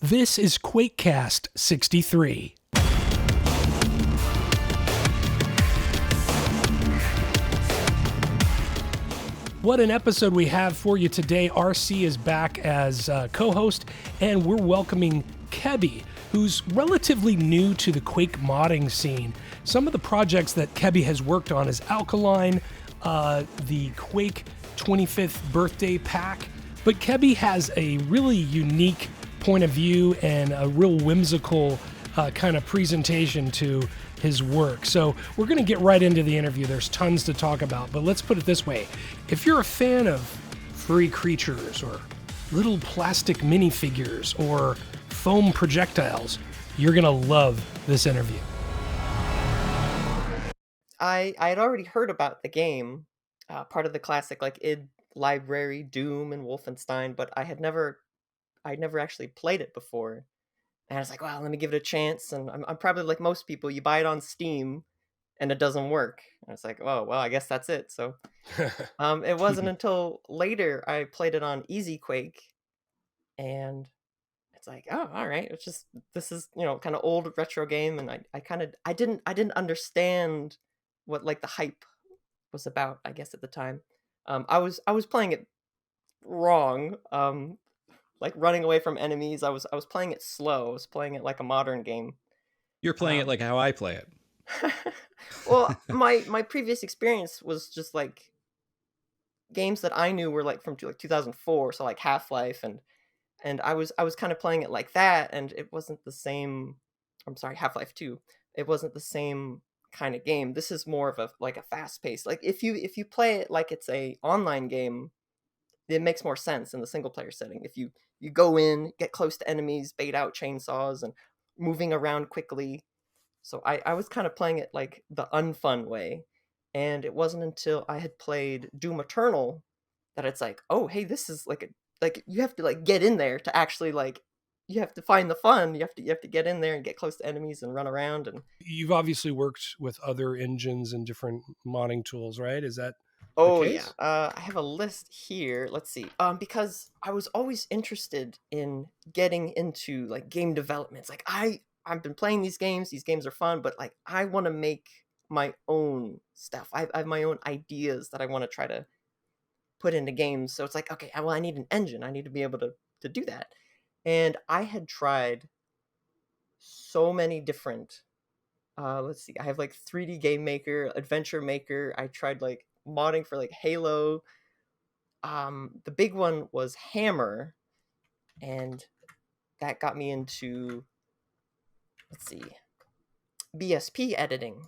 This is Quakecast 63. What an episode we have for you today. RC is back as co-host, and we're welcoming Kebby, who's relatively new to the Quake modding scene. Some of the projects that Kebby has worked on is Alkaline, the Quake 25th Birthday-pak, but Kebby has a really unique point of view and a real whimsical kind of presentation to his work. So we're going to get right into the interview. There's tons to talk about, but let's put it this way. If you're a fan of furry creatures or little plastic minifigures or foam projectiles, you're going to love this interview. I had already heard about the game, part of the classic like id library, Doom and Wolfenstein, but I'd never actually played it before. And I was like, well, let me give it a chance. And I'm probably like most people, you buy it on Steam and it doesn't work. And it's like, oh, well, I guess that's it. So it wasn't until later I played it on Easy Quake, and it's like, oh, all right. This is, kind of old retro game. And I didn't understand what like the hype was about, I guess at the time. I was playing it wrong. Like running away from enemies. I was playing it slow. I was playing it like a modern game. You're playing it like how I play it. Well, my previous experience was just like games that I knew were like from like 2004, so like Half-Life, and I was kind of playing it like that, and it wasn't the same. I'm sorry, Half-Life 2. It wasn't the same kind of game. This is more of a fast pace. Like if you play it like it's a online game, it makes more sense in the single player setting. If you go in, get close to enemies, bait out chainsaws, and moving around quickly. So I was kind of playing it like the unfun way. And it wasn't until I had played Doom Eternal that it's like, oh, hey, this is like you have to like get in there to actually like, you have to find the fun. You have to get in there and get close to enemies and run around. And you've obviously worked with other engines and different modding tools, right? Is that oh the case? yeah, I have a list here. Let's see. Because I was always interested in getting into like game developments. Like I've been playing these games. These games are fun, but like I want to make my own stuff. I have my own ideas that I want to try to put into games. So it's like, okay, well, I need an engine. I need to be able to do that. And I had tried so many different. Let's see. I have like 3D Game Maker, Adventure Maker. I tried like modding for like Halo. The big one was Hammer, and that got me into, let's see, BSP editing.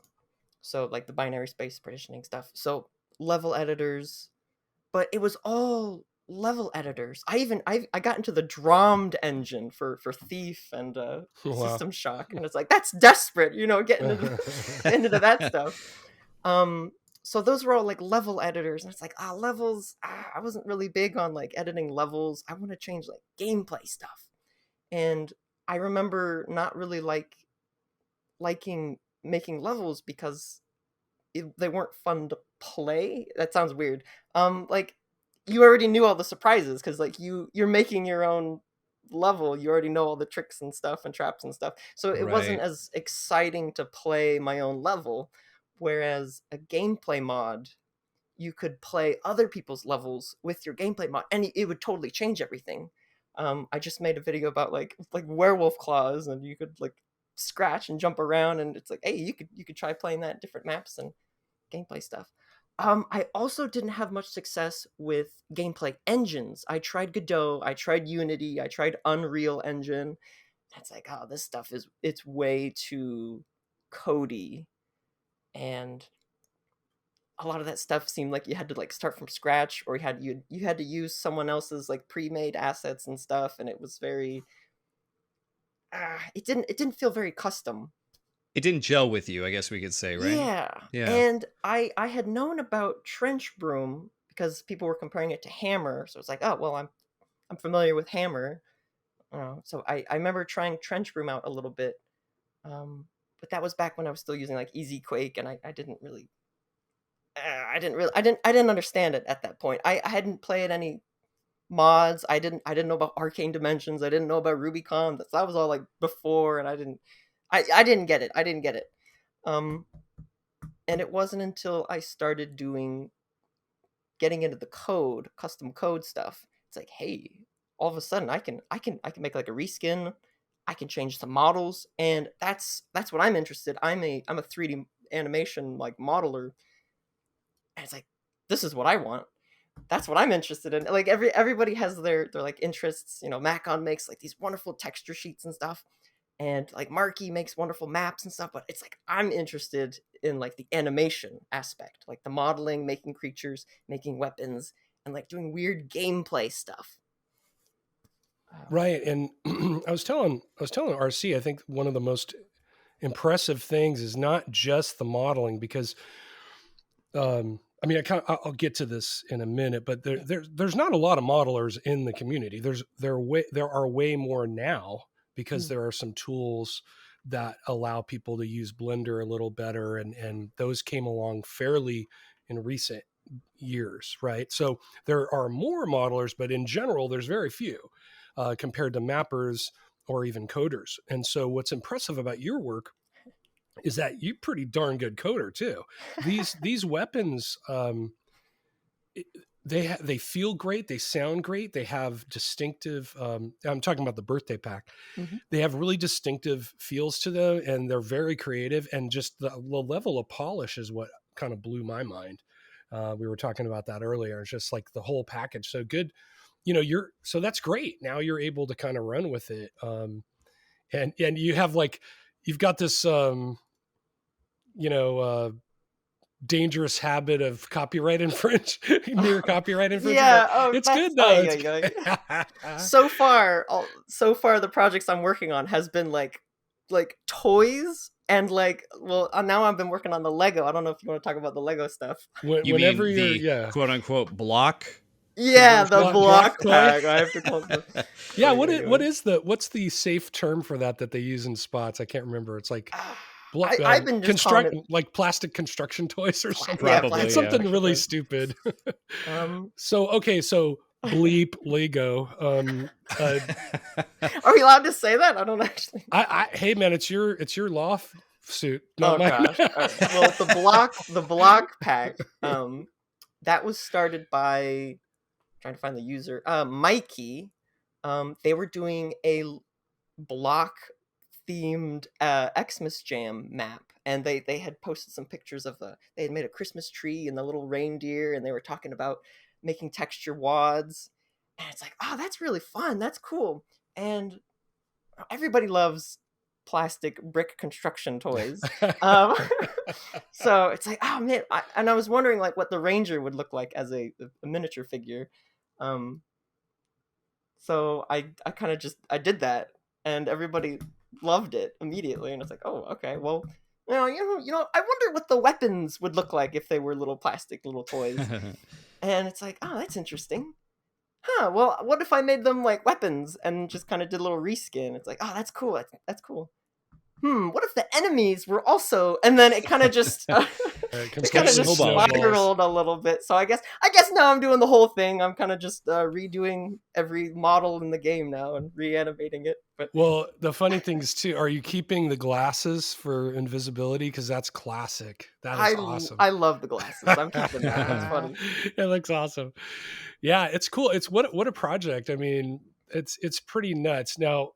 So like the binary space partitioning stuff. So level editors, but it was all level editors. I got into the Drommed engine for Thief and Wow. System Shock, and it's like that's desperate, getting into that stuff. So those were all like level editors, and it's like levels. I wasn't really big on like editing levels. I want to change like gameplay stuff, and I remember not really liking making levels because they weren't fun to play. That sounds weird. Like you already knew all the surprises because like you're making your own level. You already know all the tricks and stuff and traps and stuff. So it wasn't as exciting to play my own level. Whereas a gameplay mod, you could play other people's levels with your gameplay mod, and it would totally change everything. I just made a video about like werewolf claws, and you could like scratch and jump around, and it's like, hey, you could try playing that different maps and gameplay stuff. I also didn't have much success with gameplay engines. I tried Godot, I tried Unity, I tried Unreal Engine. It's like, oh, this stuff it's way too codey, and a lot of that stuff seemed like you had to like start from scratch, or you had to use someone else's like pre-made assets and stuff, and it was very it didn't feel very custom. It didn't gel with you, I guess we could say, right? Yeah. And I had known about Trench Broom because people were comparing it to Hammer, so it's like, oh well, I'm familiar with Hammer. So I remember trying Trench Broom out a little bit, but that was back when I was still using like Easy Quake, and I didn't I didn't understand it at that point. I hadn't played any mods. I didn't know about Arcane Dimensions. I didn't know about Rubicon. That was all like before, and I didn't get it. I didn't get it. And it wasn't until I started getting into the custom code stuff. It's like, hey, all of a sudden I can make like a reskin. I can change some models, and that's what I'm interested. I'm a 3D animation like modeler, and it's like, this is what I want. That's what I'm interested in. Like everybody has their like interests. You know, Macon makes like these wonderful texture sheets and stuff, and like Marky makes wonderful maps and stuff. But it's like I'm interested in like the animation aspect, like the modeling, making creatures, making weapons, and like doing weird gameplay stuff. Right, and I was telling RC, I think one of the most impressive things is not just the modeling, because I mean, I'll get to this in a minute, but there's not a lot of modelers in the community. There are way more now, because there are some tools that allow people to use Blender a little better, and those came along fairly in recent years, right? So there are more modelers, but in general, there's very few compared to mappers or even coders. And so what's impressive about your work is that you're pretty darn good coder too. These weapons, they feel great, they sound great, they have distinctive. I'm talking about the Birthday-pak. Mm-hmm. They have really distinctive feels to them, and they're very creative. And just the level of polish is what kind of blew my mind. We were talking about that earlier. It's just like the whole package so good. You know, so that's great. Now you're able to kind of run with it, and you have like you've got this. Dangerous habit of copyright near copyright infringement. Yeah, it's good though. So far the projects I'm working on has been like toys, and like, well, now I've been working on the Lego. I don't know if you want to talk about the Lego stuff. Whenever you're quote unquote block. Yeah, the Block-pak. I have to call it. Yeah, what's the safe term for that they use in spots? I can't remember. It's like I've been just like plastic construction toys or something. Probably, it's something really stupid. So bleep Lego. Are we allowed to say that? I don't actually. Hey man, it's your lawsuit. Not mine. Gosh. Right. Well, the Block-pak. That was started by, trying to find the user, Mikey. They were doing a block themed Xmas Jam map, and they had posted some pictures of they had made a Christmas tree and the little reindeer, and they were talking about making texture wads, and it's like, oh, that's really fun, that's cool. And everybody loves plastic brick construction toys. So it's like, oh man, I was wondering like what the ranger would look like as a miniature figure. So I kind of just did that, and everybody loved it immediately, and it's like, oh, okay, well, you know, I wonder what the weapons would look like if they were little plastic little toys. And it's like, oh, that's interesting. Well, what if I made them like weapons and just kind of did a little reskin? It's like, oh, that's cool. That's cool. What if the enemies were also, and then it kind of just spiraled a little bit. So I guess now I'm doing the whole thing. I'm kind of just redoing every model in the game now and reanimating it. But well, the funny thing is too, are you keeping the glasses for invisibility? Because that's classic. That is awesome. I love the glasses. I'm keeping that. That's funny. It looks awesome. Yeah, it's cool. It's what a project. I mean, it's pretty nuts. Now,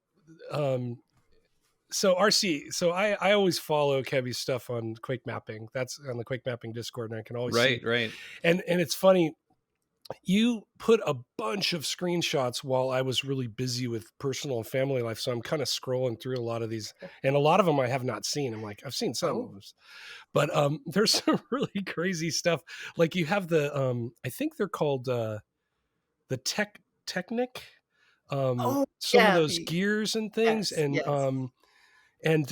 so RC, so I always follow Kevy's stuff on Quake Mapping. That's on the Quake Mapping Discord, and I can always see. Right. And it's funny, you put a bunch of screenshots while I was really busy with personal and family life, so I'm kind of scrolling through a lot of these, and a lot of them I have not seen. I'm like, I've seen some of them, but there's some really crazy stuff. Like you have the I think they're called the Technic. Some of those gears and things, yes. And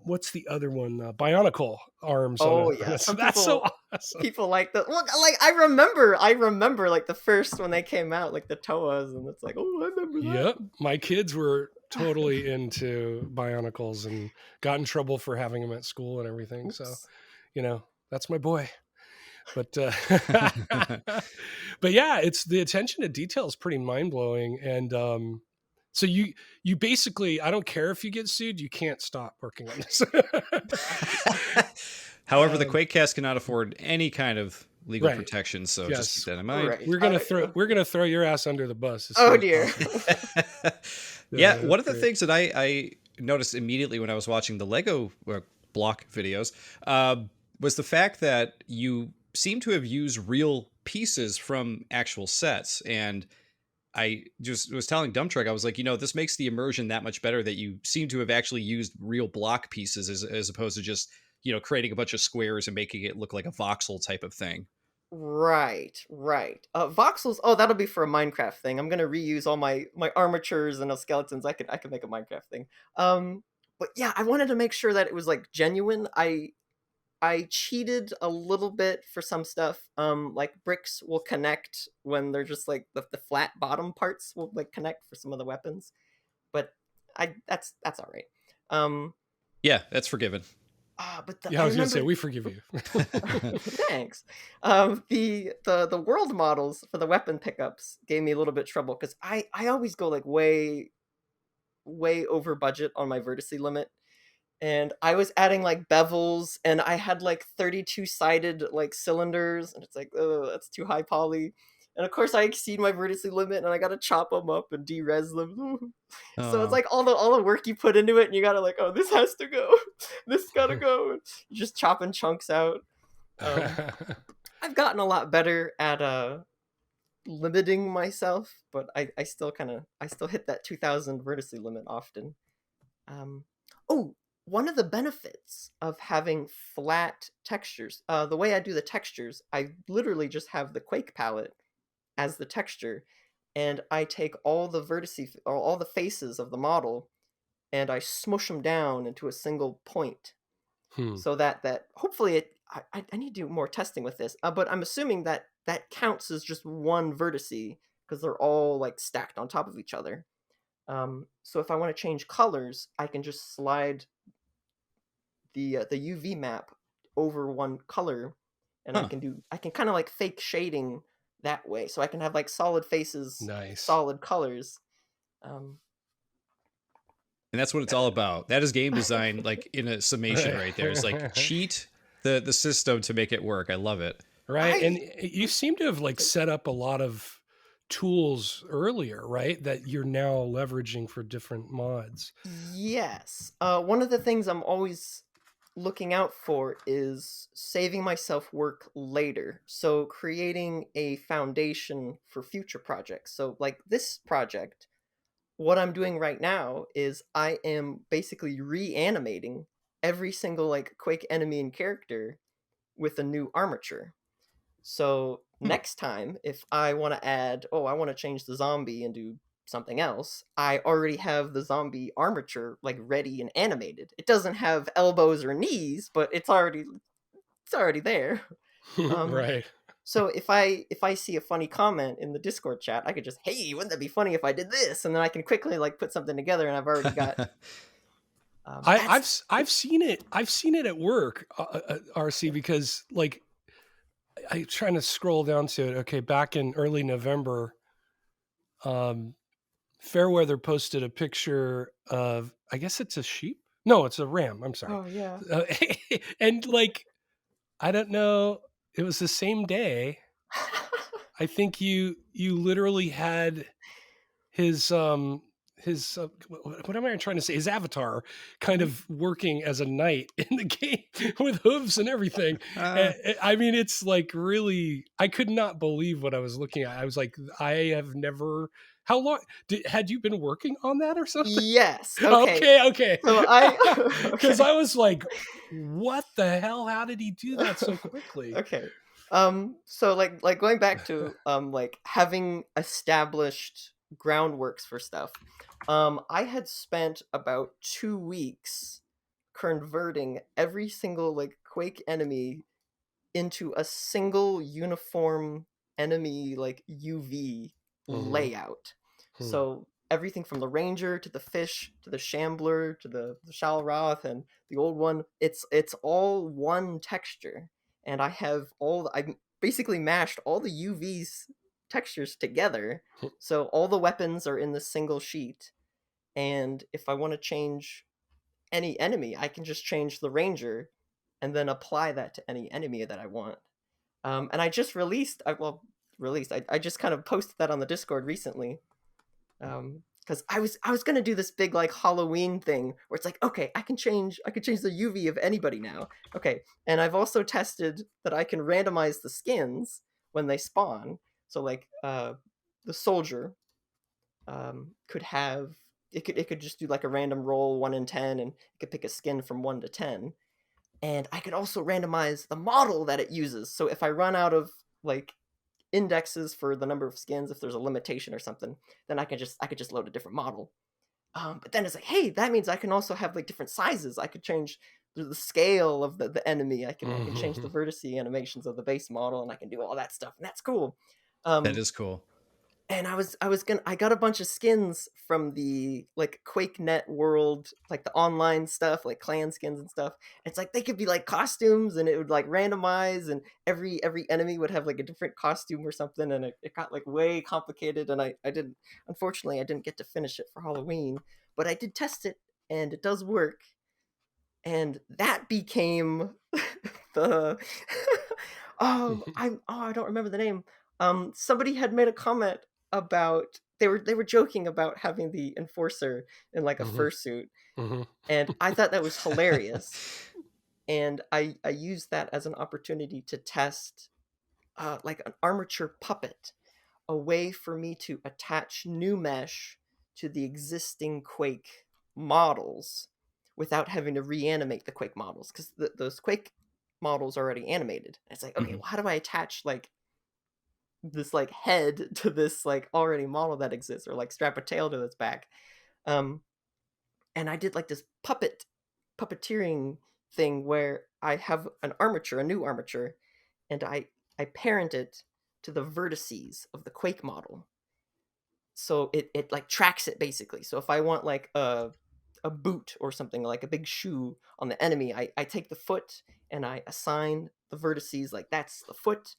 what's the other one? Bionicle arms. Oh yeah, that's so awesome. People like the look. Like I remember like the first when they came out, like the Toas, and it's like, oh, I remember that. Yep, my kids were totally into Bionicles and got in trouble for having them at school and everything. Oops. So, that's my boy. But but yeah, it's the attention to detail is pretty mind blowing. And so you basically, I don't care if you get sued, you can't stop working on this. However, the Quakecast cannot afford any kind of legal right. protection, so Yes. just keep that in mind. Right. We're gonna throw your ass under the bus. As Oh soon dear. as possible. Yeah, one of the things that I noticed immediately when I was watching the Lego block videos was the fact that you seem to have used real pieces from actual sets. And I just was telling Dump Truck, I was like, this makes the immersion that much better that you seem to have actually used real block pieces as opposed to just, creating a bunch of squares and making it look like a voxel type of thing. Right. Voxels. Oh, that'll be for a Minecraft thing. I'm gonna reuse all my armatures and skeletons. I could make a Minecraft thing. But yeah, I wanted to make sure that it was like genuine. I cheated a little bit for some stuff. Like bricks will connect when they're just like the flat bottom parts will like connect for some of the weapons. But that's all right. Yeah, that's forgiven. But I was gonna say we forgive you. Thanks. The world models for the weapon pickups gave me a little bit trouble because I always go like way over budget on my vertice limit, and I was adding like bevels, and I had like 32 sided like cylinders, and it's like, oh, that's too high poly. And of course, I exceed my vertice limit, and I gotta chop them up and de-res them. So it's like all the work you put into it, and you gotta like, oh, this has to go, this gotta go. You're just chopping chunks out. I've gotten a lot better at limiting myself, but I still hit that 2000 vertice limit often. Oh, one of the benefits of having flat textures, the way I do the textures, I literally just have the Quake palette as the texture, and I take all the vertices or all the faces of the model and I smush them down into a single point. So that hopefully I need to do more testing with this, but I'm assuming that counts as just one vertice because they're all like stacked on top of each other. So if I want to change colors, I can just slide the UV map over one color, and I can kind of like fake shading that way, so I can have like solid faces, nice, solid colors. And that's what it's all about. That is game design, like in a summation right there. It's like cheat the system to make it work. I love it. Right. And you seem to have like set up a lot of tools earlier, right? That you're now leveraging for different mods. Yes. One of the things I'm always looking out for is saving myself work later. So creating a foundation for future projects. So like this project, what I'm doing right now is I am basically re-animating every single like Quake enemy and character with a new armature. So next time, if I want to add, I want to change the zombie and do something else, I already have the zombie armature like ready and animated. It doesn't have elbows or knees, but it's already there. Right. So if I see a funny comment in the Discord chat, I could just, hey, wouldn't that be funny if I did this? And then I can quickly like put something together, and I've already got. I've seen it. I've seen it at work, RC, because like I'm trying to scroll down to it. Okay, back in early November, Fairweather posted a picture of, I guess it's a sheep. No, it's a ram. I'm sorry. Oh yeah. And like, I don't know. It was the same day. I think you literally had his what am I trying to say? His avatar kind of working as a knight in the game with hooves and everything. I mean, it's like really, I could not believe what I was looking at. I was like, I have never. How long had you been working on that or something? Yes. Okay. So because I was like, what the hell? How did he do that so quickly? Okay. So like going back to like having established groundworks for stuff. I had spent about 2 weeks converting every single like Quake enemy into a single uniform enemy like UV layout. So everything from the ranger to the fish to the shambler to the Shalroth and the old one, it's all one texture. and I have I basically mashed all the UV's textures together, so all the weapons are in this single sheet. And if I want to change any enemy, I can just change the ranger and then apply that to any enemy that I want. And I just I just kind of posted that on the Discord recently. Because I was gonna do this big like Halloween thing where it's like, okay, I can change the UV of anybody now. Okay, and I've also tested that I can randomize the skins when they spawn. So like the soldier could have it could just do like a random roll 1 in 10, and it could pick a skin from 1 to 10. And I could also randomize the model that it uses. So if I run out of like indexes for the number of skins, if there's a limitation or something, then I could just load a different model. But then it's like, hey, that means I can also have like different sizes. I could change the scale of the enemy. I can change the vertice animations of the base model, and I can do all that stuff, and that's cool. That is cool. And I got a bunch of skins from the like QuakeNet world, like the online stuff, like clan skins and stuff. It's like they could be like costumes, and it would like randomize, and every enemy would have like a different costume or something, and it got like way complicated. And unfortunately I didn't get to finish it for Halloween, but I did test it, and it does work. And that became the I don't remember the name. Somebody had made a comment about they were joking about having the enforcer in like a fursuit, and I thought that was hilarious. And I used that as an opportunity to test like an armature puppet, a way for me to attach new mesh to the existing Quake models without having to reanimate the Quake models, because those Quake models are already animated. And it's like, okay, well, how do I attach like this like head to this like already model that exists, or like strap a tail to its back? And I did like this puppeteering thing where I have a new armature, and I parent it to the vertices of the Quake model. So it like tracks it basically. So if I want like a boot or something, like a big shoe on the enemy, I take the foot and I assign the vertices, like that's the foot,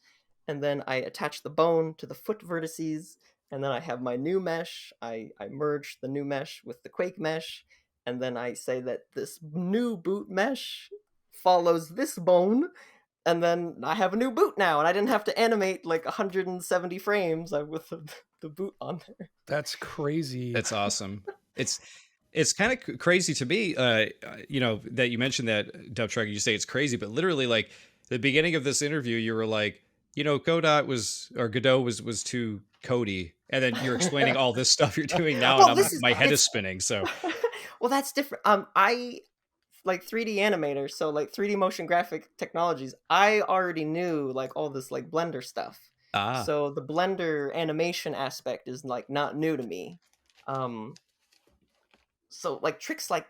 and then I attach the bone to the foot vertices, and then I have my new mesh. I merge the new mesh with the Quake mesh, and then I say that this new boot mesh follows this bone, and then I have a new boot now, and I didn't have to animate like 170 frames with the boot on there. That's crazy. That's awesome. It's kind of crazy to me, you know, that you mentioned that, Dub Truck. You say it's crazy, but literally, like the beginning of this interview, you were like, you know, Godot was too Cody, and then you're explaining all this stuff you're doing now, Well, and my head is spinning. So, well, that's different. I like 3D animator, so like 3D motion graphic technologies. I already knew like all this like Blender stuff. So the Blender animation aspect is like not new to me. So like tricks like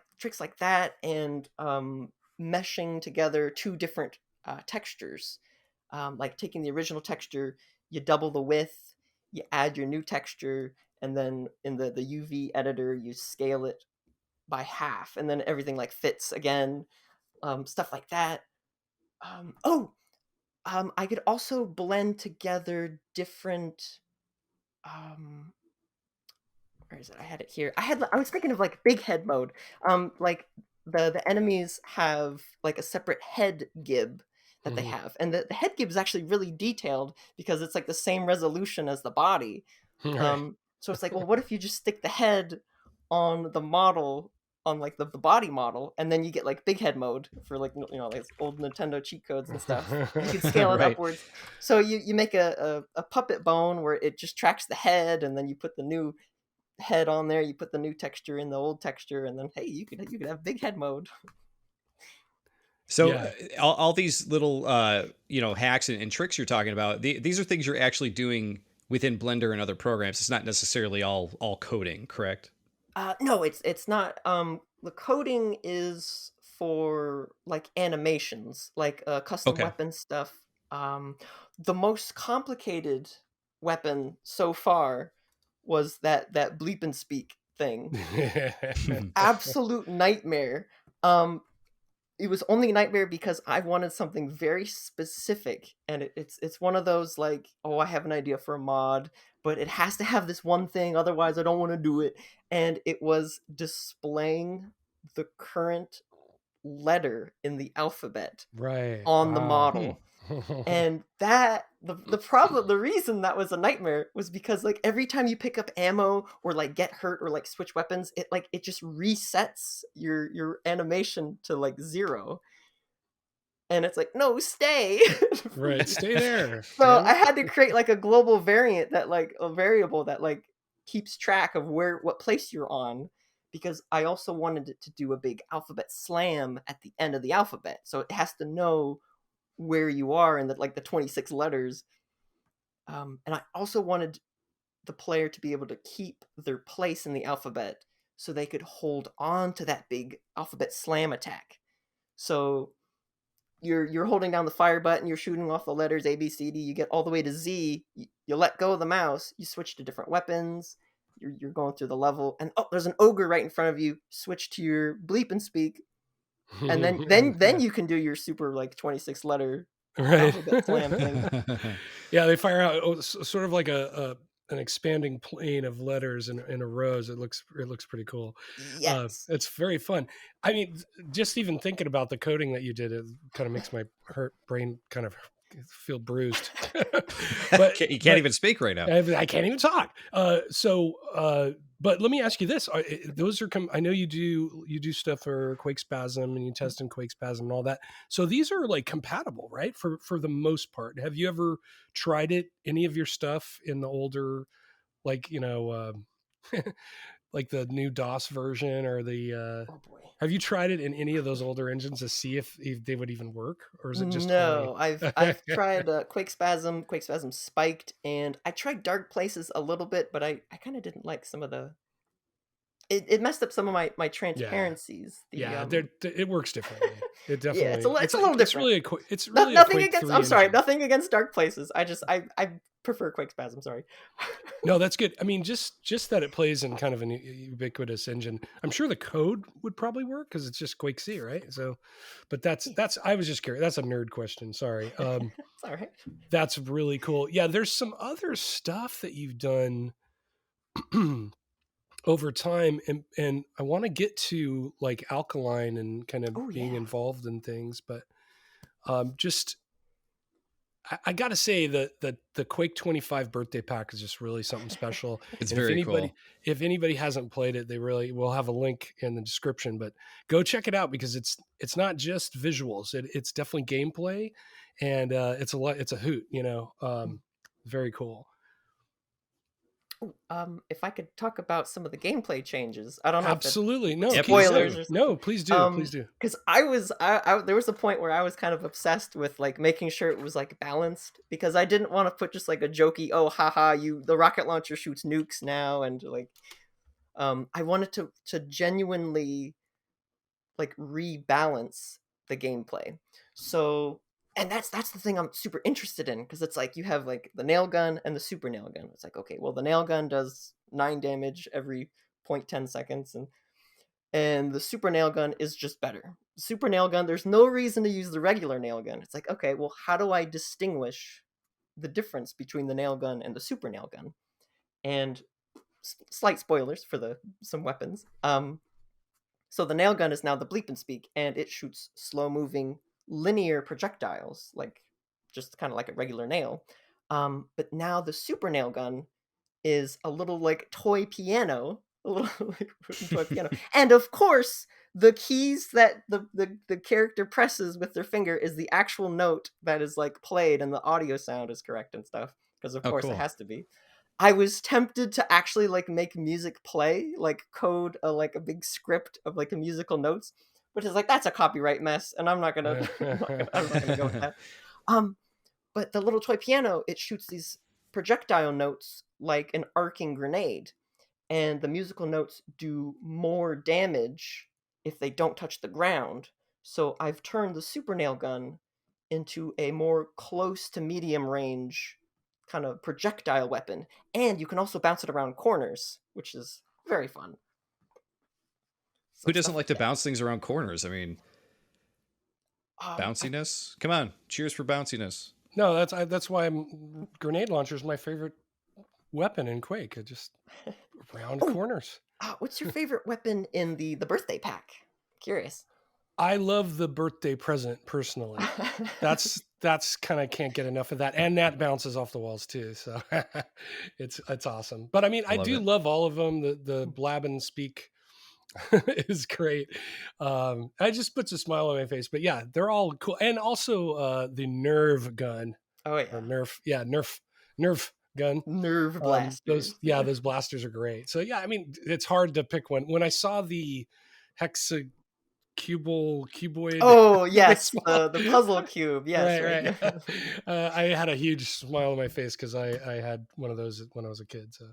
that, and meshing together two different textures, like taking the original texture, you double the width, you add your new texture, and then in the UV editor you scale it by half, and then everything like fits again, stuff like that. I could also blend together different where is it? I had it here. I was thinking of like big head mode. Like the enemies have like a separate head gib that they have, and the head gib is actually really detailed because it's like the same resolution as the body. So it's like, well, what if you just stick the head on the model, on like the body model, and then you get like big head mode for like, you know, like old Nintendo cheat codes and stuff. You can scale it upwards. So you make a puppet bone where it just tracks the head, and then you put the new head on there, you put the new texture in the old texture, and then hey, you could have big head mode. So all these little you know, hacks and tricks you're talking about, these are things you're actually doing within Blender and other programs. It's not necessarily all coding, correct? No, it's not. The coding is for like animations, like custom weapon stuff. The most complicated weapon so far was that bleep and speak thing. Absolute nightmare. it was only Nightmare because I wanted something very specific, and it's one of those like, oh, I have an idea for a mod, but it has to have this one thing, otherwise I don't want to do it. And it was displaying the current letter in the alphabet Right. on the Wow. model. And that the problem, the reason that was a nightmare was because like every time you pick up ammo or like get hurt or like switch weapons, it just resets your animation to like 0. And it's like, no, stay. Right. Stay there. So Damn I it. had to create like a global variant that like a variable that like keeps track of what place you're on, because I also wanted it to do a big alphabet slam at the end of the alphabet. So it has to know where you are in the 26 letters. And I also wanted the player to be able to keep their place in the alphabet so they could hold on to that big alphabet slam attack. So you're holding down the fire button, you're shooting off the letters A, B, C, D, you get all the way to Z, you let go of the mouse, you switch to different weapons, you're going through the level, and oh, there's an ogre right in front of you, switch to your bleep and speak, and then you can do your super like 26 letter Right. alphabet slam thing. Yeah, they fire out sort of like an expanding plane of letters in a rows. It looks pretty cool. Yes. It's very fun. I mean, just even thinking about the coding that you did, it kind of makes my brain kind of feel bruised. But you can't even speak right now. I can't even talk. But let me ask you this: those are I know you do stuff for Quake Spasm and you test in Quake Spasm and all that. So these are like compatible, right? For the most part. Have you ever tried it? Any of your stuff in the older, like like the new DOS version or the? Oh boy. Have you tried it in any of those older engines to see if they would even work, or is it just no? only... I've tried Quake Spasm Spiked, and I tried Dark Places a little bit, but I kind of didn't like some of the. It messed up some of my transparencies. It works differently. It definitely. Yeah, it's a little different. It's really nothing a against. Quake I'm sorry, engine. nothing against Dark Places. I prefer Quake Spasm. Sorry. No, that's good. I mean, just that it plays in kind of an ubiquitous engine. I'm sure the code would probably work because it's just Quake C, right? So, but that's. I was just curious. That's a nerd question. Sorry. It's all right. That's really cool. Yeah, there's some other stuff that you've done over time, and I want to get to like Alkaline and kind of being involved in things, but just. I got to say that the Quake 25 Birthday-pak is just really something special. It's and very cool. If anybody hasn't played it, will have a link in the description, but go check it out because it's not just visuals. It's definitely gameplay, and it's a hoot, very cool. If I could talk about some of the gameplay changes, I don't know. Absolutely, no spoilers. No, please do, please do. Because there was a point where I was kind of obsessed with like making sure it was like balanced, because I didn't want to put just like a jokey, oh haha, the rocket launcher shoots nukes now, and like, I wanted to genuinely like rebalance the gameplay. So. And that's the thing I'm super interested in, because it's like you have like the nail gun and the super nail gun. It's like, okay, well, the nail gun does 9 damage every 0.10 seconds, and the super nail gun is just better. Super nail gun, there's no reason to use the regular nail gun. It's like, okay, well, how do I distinguish the difference between the nail gun and the super nail gun? And slight spoilers for some weapons. So the nail gun is now the bleep and speak, and it shoots slow-moving linear projectiles, like just kind of like a regular nail. But now the super nail gun is a little like toy piano, a little like toy piano. And of course, the keys that the character presses with their finger is the actual note that is like played, and the audio sound is correct and stuff, because of course it has to be. I was tempted to actually like make music play, like code like a big script of like a musical notes, which is like, that's a copyright mess, and I'm not gonna go with that. But the little toy piano, it shoots these projectile notes like an arcing grenade, and the musical notes do more damage if they don't touch the ground. So I've turned the super nail gun into a more close to medium range kind of projectile weapon, and you can also bounce it around corners, which is very fun. Who doesn't like to bounce things around corners? I mean, Bounciness. Come on, cheers for bounciness. No, that's why grenade launcher is my favorite weapon in Quake. It just round corners. What's your favorite weapon in the Birthday-pak? Curious. I love the birthday present personally. That's kind of can't get enough of that, and that bounces off the walls too. So it's awesome. But I mean, I do love all of them. The blab and speak is great. It just puts a smile on my face. But yeah, they're all cool, and also the nerve gun. Oh yeah, or nerf gun. Nerve blasters. Those blasters are great. So yeah, I mean, it's hard to pick one. When I saw the cuboid. Oh yes, the puzzle cube. Yes, right. I had a huge smile on my face because I had one of those when I was a kid. So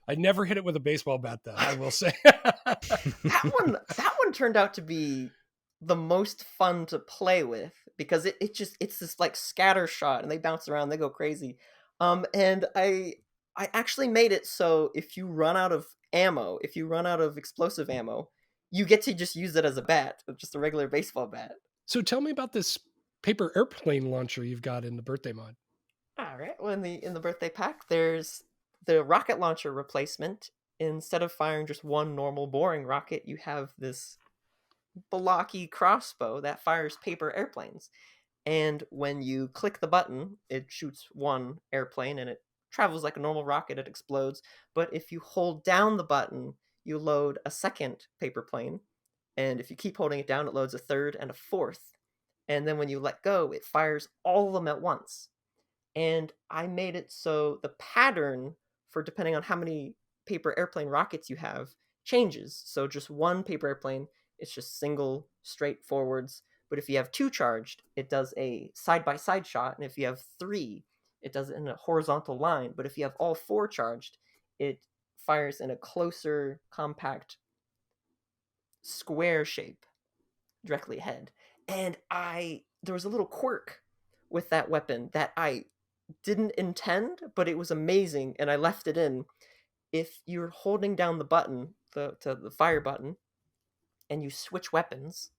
I never hit it with a baseball bat, though. I will say that one turned out to be the most fun to play with because it's this like scatter shot and they bounce around, they go crazy. And I actually made it so if you run out of ammo, if you run out of explosive ammo, you get to just use it as a bat, just a regular baseball bat. So tell me about this paper airplane launcher you've got in the birthday mod. All right. Well, in the Birthday-pak, there's the rocket launcher replacement. Instead of firing just one normal boring rocket, you have this blocky crossbow that fires paper airplanes. And when you click the button, it shoots one airplane and it travels like a normal rocket. It explodes. But if you hold down the button, you load a second paper plane, and if you keep holding it down, it loads a third and a fourth. And then when you let go, it fires all of them at once. And I made it so the pattern for depending on how many paper airplane rockets you have changes. So just one paper airplane, it's just single straight forwards. But if you have two charged, it does a side-by-side shot. And if you have three, it does it in a horizontal line. But if you have all four charged, it fires in a closer, compact, square shape directly ahead. And there was a little quirk with that weapon that I didn't intend, but it was amazing, and I left it in. If you're holding down the button, the fire button, and you switch weapons,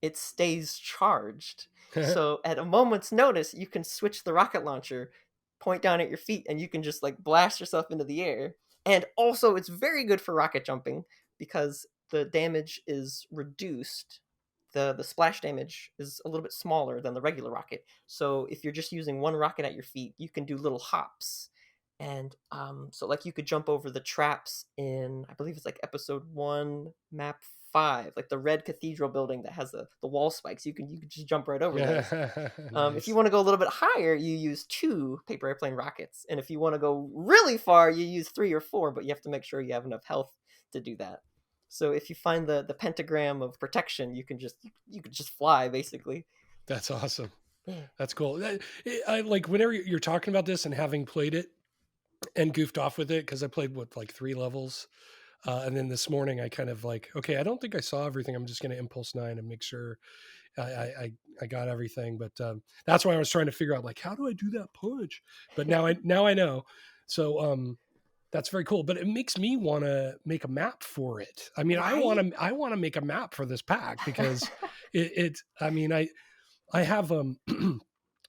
it stays charged. So at a moment's notice, you can switch the rocket launcher, point down at your feet, and you can just like blast yourself into the air. And also, it's very good for rocket jumping because the damage is reduced. The splash damage is a little bit smaller than the regular rocket. So if you're just using one rocket at your feet, you can do little hops. And so like you could jump over the traps in, I believe it's like episode 1, map 5, like the red cathedral building that has the wall spikes. You can just jump right over those. Nice. If you want to go a little bit higher, you use 2 paper airplane rockets. And if you want to go really far, you use 3 or 4, but you have to make sure you have enough health to do that. So if you find the pentagram of protection, you can just fly basically. That's awesome. That's cool. I like whenever you're talking about this and having played it and goofed off with it, because I played like 3 levels. And then this morning I kind of like, okay, I don't think I saw everything. I'm just going to impulse 9 and make sure I got everything. But that's why I was trying to figure out like, how do I do that punch? But now I know. So that's very cool. But it makes me want to make a map for it. I mean, right? I want to make a map for this pack because I have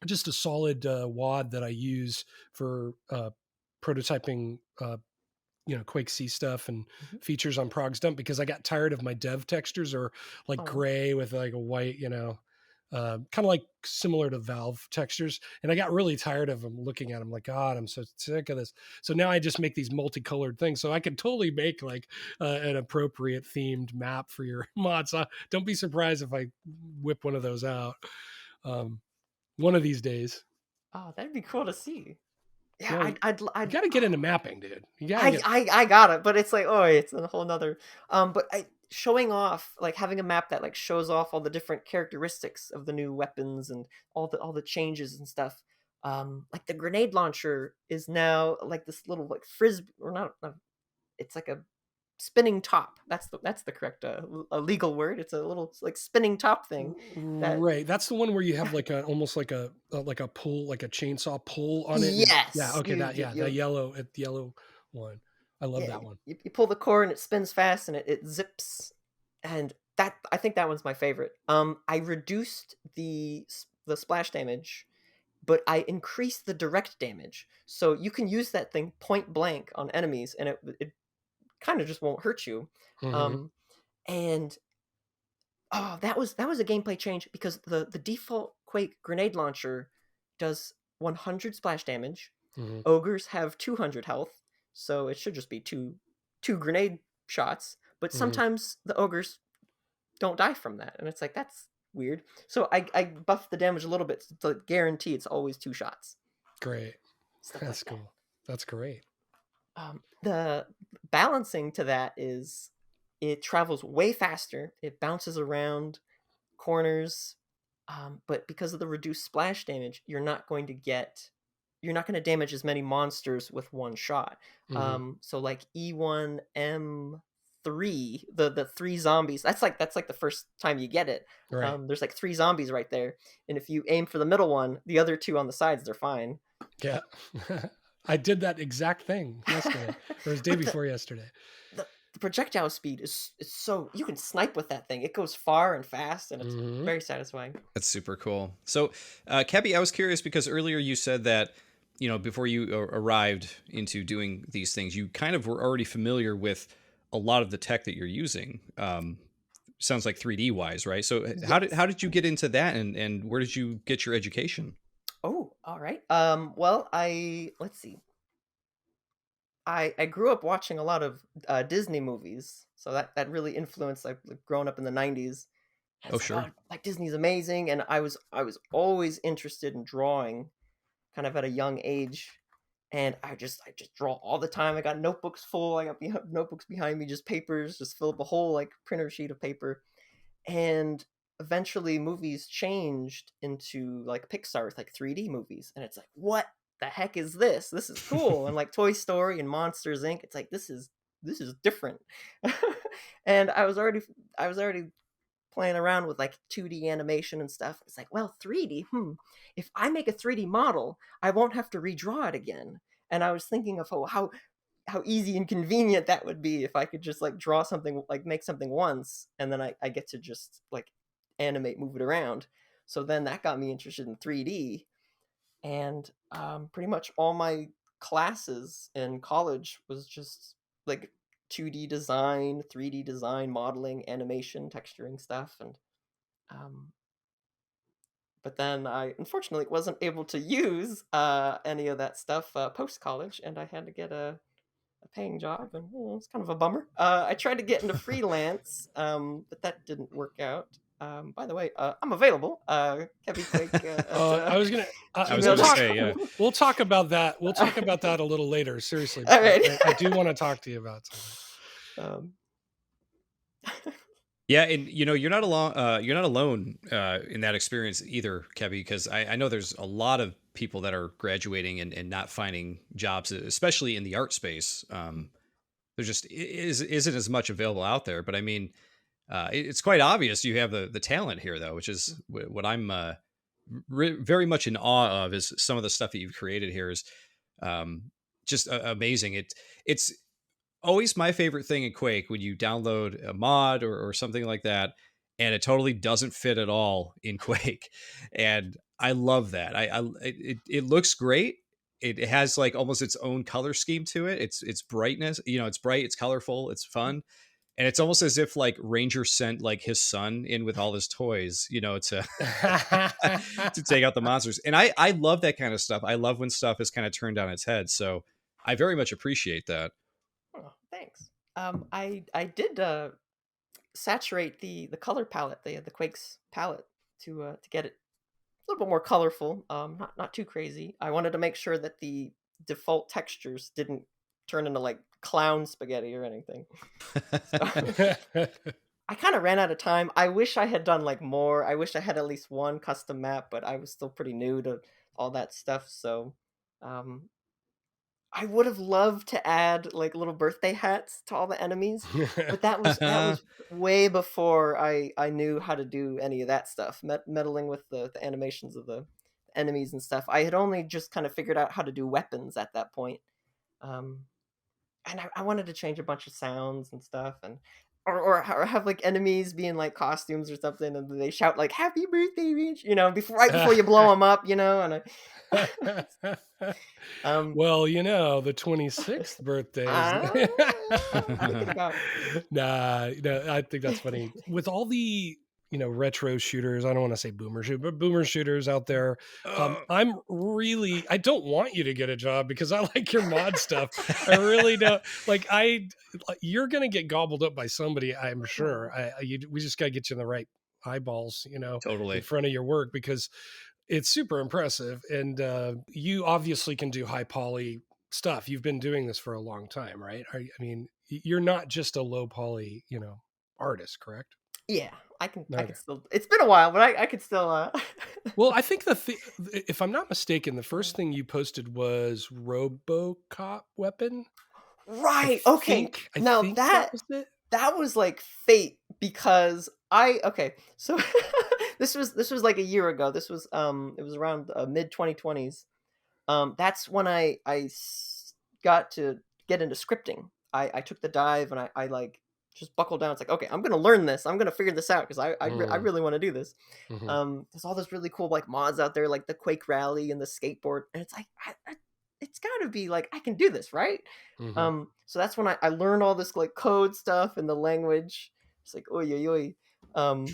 just a solid wad that I use for prototyping Quake C stuff and features on Prog's Dump, because I got tired of my dev textures or like gray with like a white, kind of like similar to Valve textures. And I got really tired of them looking at them like, God, I'm so sick of this. So now I just make these multicolored things. So I could totally make like an appropriate themed map for your mods. Don't be surprised if I whip one of those out one of these days. Oh, that'd be cool to see. Yeah, well, I'd gotta get into mapping, dude. I got it, but it's like, it's a whole nother. But showing off, like having a map that like shows off all the different characteristics of the new weapons and all the changes and stuff. Like the grenade launcher is now like this little like frisbee, or not. It's like a spinning top. That's the correct legal word. It's a little like spinning top thing. Right. That's the one where you have like almost like a pull, like a chainsaw pull on it. Yes. Yeah. Okay. The yellow one. I love that one. You pull the cord and it spins fast and it zips, and that I think that one's my favorite. I reduced the splash damage, but I increased the direct damage. So you can use that thing point blank on enemies, and it kind of just won't hurt you. Mm-hmm. And that was a gameplay change, because the default Quake grenade launcher does 100 splash damage. Mm-hmm. Ogres have 200 health, so it should just be two grenade shots. But sometimes the ogres don't die from that, and it's like, that's weird. So I buffed the damage a little bit to guarantee it's always 2 shots. Great. Stuff That's like cool. That's great. The balancing to that is it travels way faster. It bounces around corners, but because of the reduced splash damage, you're not going to damage as many monsters with one shot. So like E1M3, the 3 zombies. That's like the first time you get it. Right. There's like 3 zombies right there, and if you aim for the middle one, the other 2 on the sides, they're fine. Yeah. I did that exact thing yesterday. Or it was day before yesterday. The projectile speed is so, you can snipe with that thing. It goes far and fast, and it's very satisfying. That's super cool. So, Kebby, I was curious because earlier you said that, before you arrived into doing these things, you kind of were already familiar with a lot of the tech that you're using. Sounds like 3D wise, right? So Yes. how did you get into that, and where did you get your education? Oh, all right. Well, let's see. I grew up watching a lot of Disney movies, so that really influenced, like growing up in the 90s. Oh, sure. Like Disney's amazing, and I was always interested in drawing, kind of at a young age, and I just draw all the time. I got notebooks full. I got notebooks behind me, just papers, just fill up a whole like printer sheet of paper. And eventually movies changed into like Pixar with like 3D movies, and it's like, what the heck is this? This is cool. And like Toy Story and Monsters Inc., it's like, this is different. And I was already playing around with like 2D animation and stuff. It's like, well, 3D, if I make a 3D model, I won't have to redraw it again. And I was thinking of how easy and convenient that would be if I could just like draw something, like make something once, and then I get to just like animate, move it around. So then that got me interested in 3D, and pretty much all my classes in college was just like 2D design, 3D design, modeling, animation, texturing stuff. And but then I unfortunately wasn't able to use any of that stuff post college, and I had to get a paying job, and it's kind of a bummer. I tried to get into freelance, but that didn't work out. By the way, I'm available. Kevin Quake. I was gonna say, yeah. We'll talk about that. We'll talk about that a little later. Seriously, All right. I do want to talk to you about something. Yeah, and you're not alone. You're not alone in that experience either, Kebby, because I know there's a lot of people that are graduating and not finding jobs, especially in the art space. There just isn't as much available out there. But I mean, it's quite obvious you have the talent here, though, which is what I'm very much in awe of. Is some of the stuff that you've created here is just amazing. It's always my favorite thing in Quake when you download a mod or something like that, and it totally doesn't fit at all in Quake. And I love that. It looks great. It has like almost its own color scheme to it. It's brightness, it's bright, it's colorful, it's fun. And it's almost as if like Ranger sent like his son in with all his toys, to to take out the monsters. And I love that kind of stuff. I love when stuff is kind of turned on its head. So I very much appreciate that. Oh, thanks. I did saturate the color palette, the Quake's palette, to get it a little bit more colorful. Not too crazy. I wanted to make sure that the default textures didn't turn into like clown spaghetti or anything. So, I kind of ran out of time. I wish I had done like more. I wish I had at least one custom map, but I was still pretty new to all that stuff. So I would have loved to add like little birthday hats to all the enemies, but that was way before I knew how to do any of that stuff. Meddling with the animations of the enemies and stuff. I had only just kind of figured out how to do weapons at that point. And I wanted to change a bunch of sounds and stuff, and or have like enemies be in like costumes or something, and they shout like "Happy Birthday, Rich," you know, before right before you blow them up, you know, and Well, the 26th birthday is. thinking about. Nah, I think that's funny. With all the, retro shooters, I don't want to say boomer shoot, but boomer shooters out there, I don't want you to get a job because I like your mod stuff. I really don't. You're going to get gobbled up by somebody, I'm sure. We just got to get you in the right eyeballs, Totally. in front of your work, because it's super impressive. And you obviously can do high poly stuff. You've been doing this for a long time, right? You're not just a low poly, artist, correct? Yeah, I can Okay. still. It's been a while, but I could still. Well, I think if I'm not mistaken, the first thing you posted was RoboCop weapon. Right. I Okay. Now think that was it. that was like fate, because so this was like a year ago. This was it was around mid 2020s. That's when got to get into scripting. I took the dive, and I like just buckled down. It's like, okay, I'm gonna learn this. I'm gonna figure this out, because I really want to do this. There's all this really cool like mods out there, like the Quake Rally and the skateboard, and it's like it's got to be like I can do this, right? So that's when I learned all this like code stuff and the language. It's like oy oy oy. But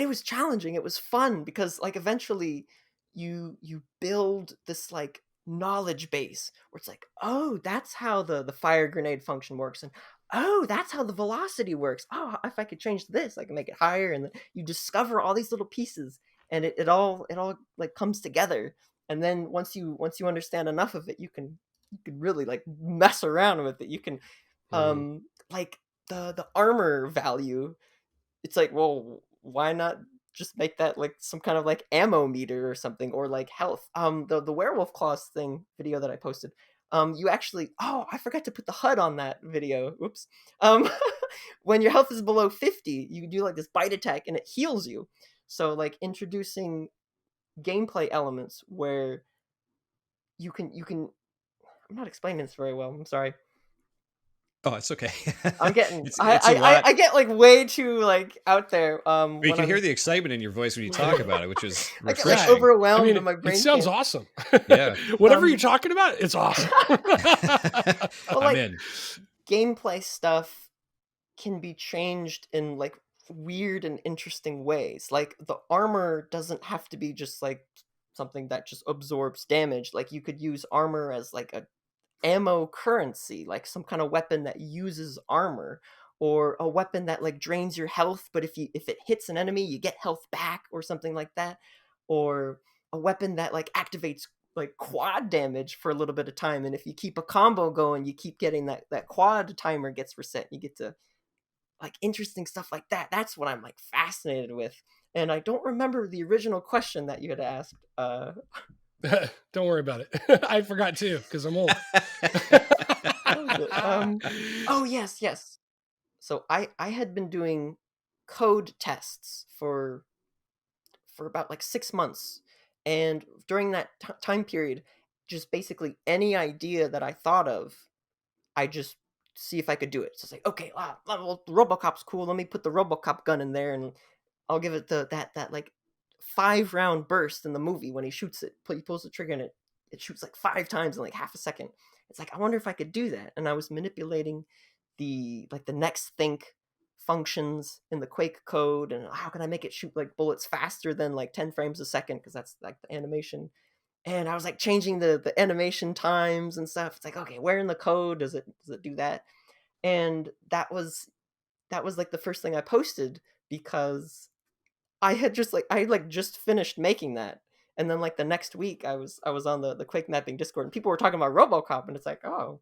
it was challenging. It was fun, because like eventually you build this like knowledge base where it's like, oh, that's how the fire grenade function works, and oh, that's how the velocity works. Oh, if I could change this, I can make it higher, and then you discover all these little pieces, and it all like comes together. And then once you understand enough of it, you can really like mess around with it. You can like the armor value, it's like, well, why not just make that like some kind of like ammo meter or something, or like health. The werewolf claws thing video that I posted, you actually, I forgot to put the HUD on that video. Oops. When your health is below 50, you do like this bite attack and it heals you. So like introducing gameplay elements where you can I'm not explaining this very well. I'm sorry. Oh, it's okay. I'm getting it's a lot. I get like way too like out there. But you can hear the excitement in your voice when you talk about it, which is I get refreshing. like overwhelmed, and my brain. It sounds awesome. Yeah. Whatever you're talking about, it's awesome. Well, I'm in. Gameplay stuff can be changed in like weird and interesting ways. Like the armor doesn't have to be just like something that just absorbs damage. Like you could use armor as like a ammo currency, like some kind of weapon that uses armor, or a weapon that like drains your health, but if it hits an enemy, you get health back, or something like that. Or a weapon that like activates like quad damage for a little bit of time, and if you keep a combo going, you keep getting that quad timer gets reset. You get to like interesting stuff like that. That's what I'm like fascinated with. And I don't remember the original question that you had asked. Don't worry about it. I forgot too, because I'm old. Oh yes. So I had been doing code tests for about like 6 months, and during that time period, just basically any idea that I thought of, I just see if I could do it. So it's like, okay, well, RoboCop's cool. Let me put the RoboCop gun in there, and I'll give it that like 5-round burst in the movie when he shoots it. He pulls the trigger, and it shoots like 5 times in like half a second. It's like, I wonder if I could do that. And I was manipulating the next think functions in the Quake code, and how can I make it shoot like bullets faster than like 10 frames a second, because that's like the animation. And I was like changing the animation times and stuff. It's like, okay, where in the code does it do that? And that was like the first thing I posted, because I had just finished making that. And then like the next week I was on the Quake mapping Discord, and people were talking about RoboCop, and it's like, oh,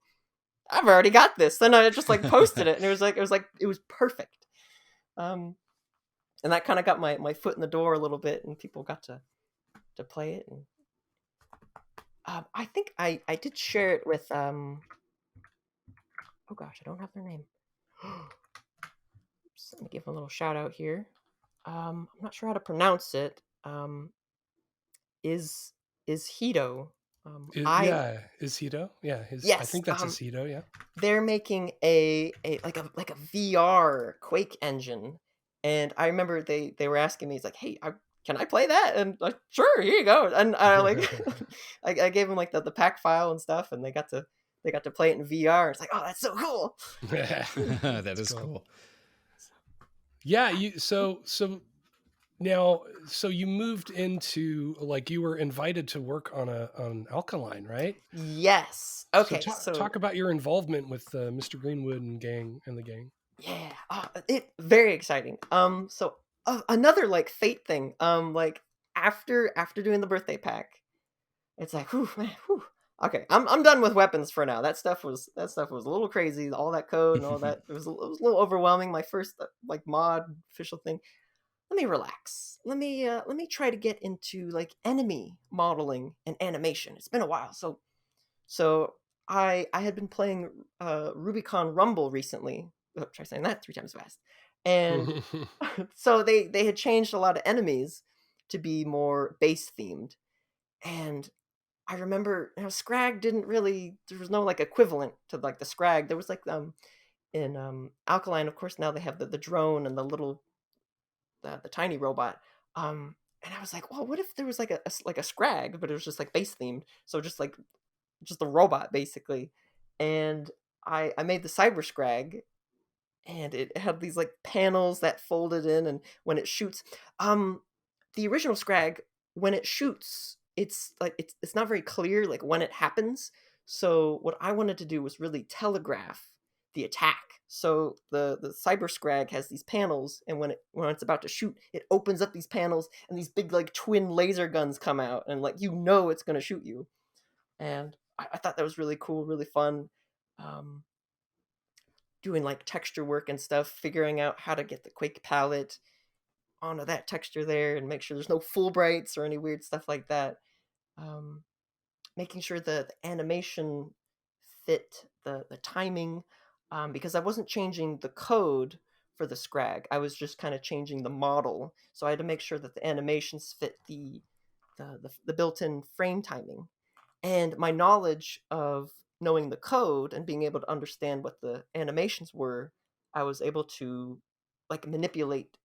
I've already got this. Then I just like posted it, and it was perfect. And that kind of got my foot in the door a little bit, and people got to play it. And I think I did share it with oh gosh, I don't have their name. Just let me give them a little shout out here. I'm not sure how to pronounce it. Is Hito. I Is Hito? Yeah, I yes, think that's a Hito. Yeah. they're making a like a VR Quake engine, and I remember they were asking me, it's like, hey, can I play that? And like, sure, here you go. And I like I gave them like the pack file and stuff, and they got to play it in VR. It's like, oh, that's so cool. That is cool. Yeah, now, so you moved into, like, you were invited to work on Alkaline, right? Yes. So Okay. talk about your involvement with Mr. Greenwood and the gang. Yeah, it very exciting. So another like fate thing. Like after doing the Birthday-pak, it's like, whew, man, whew. Okay, I'm done with weapons for now. That stuff was a little crazy. All that code and all that. It was a little overwhelming. My first like mod official thing. Let me relax. Let me try to get into like enemy modeling and animation. It's been a while. So I had been playing Rubicon Rumble recently. Oh, try saying that 3 times fast. And so they had changed a lot of enemies to be more base themed. And I remember, Scrag didn't really, there was no like equivalent to like the Scrag. There was like in Alkaline, of course, now they have the drone and the little the tiny robot. And I was like, well, what if there was like a Scrag, but it was just like base themed. So just the robot basically. And I made the cyber scrag, and it had these like panels that folded in, and when it shoots, the original scrag, when it shoots, it's like it's not very clear like when it happens. So what I wanted to do was really telegraph the attack. So the cyber scrag has these panels, and when it's about to shoot, it opens up these panels, and these big like twin laser guns come out, and like it's going to shoot you. And I thought that was really cool, really fun. Doing like texture work and stuff, figuring out how to get the Quake palette onto that texture there, and make sure there's no Fulbrights or any weird stuff like that. Um, Making sure the animation fit the timing, because I wasn't changing the code for the Scrag. I was just kind of changing the model, so I had to make sure that the animations fit the built-in frame timing. And my knowledge of knowing the code and being able to understand what the animations were, I was able to like manipulate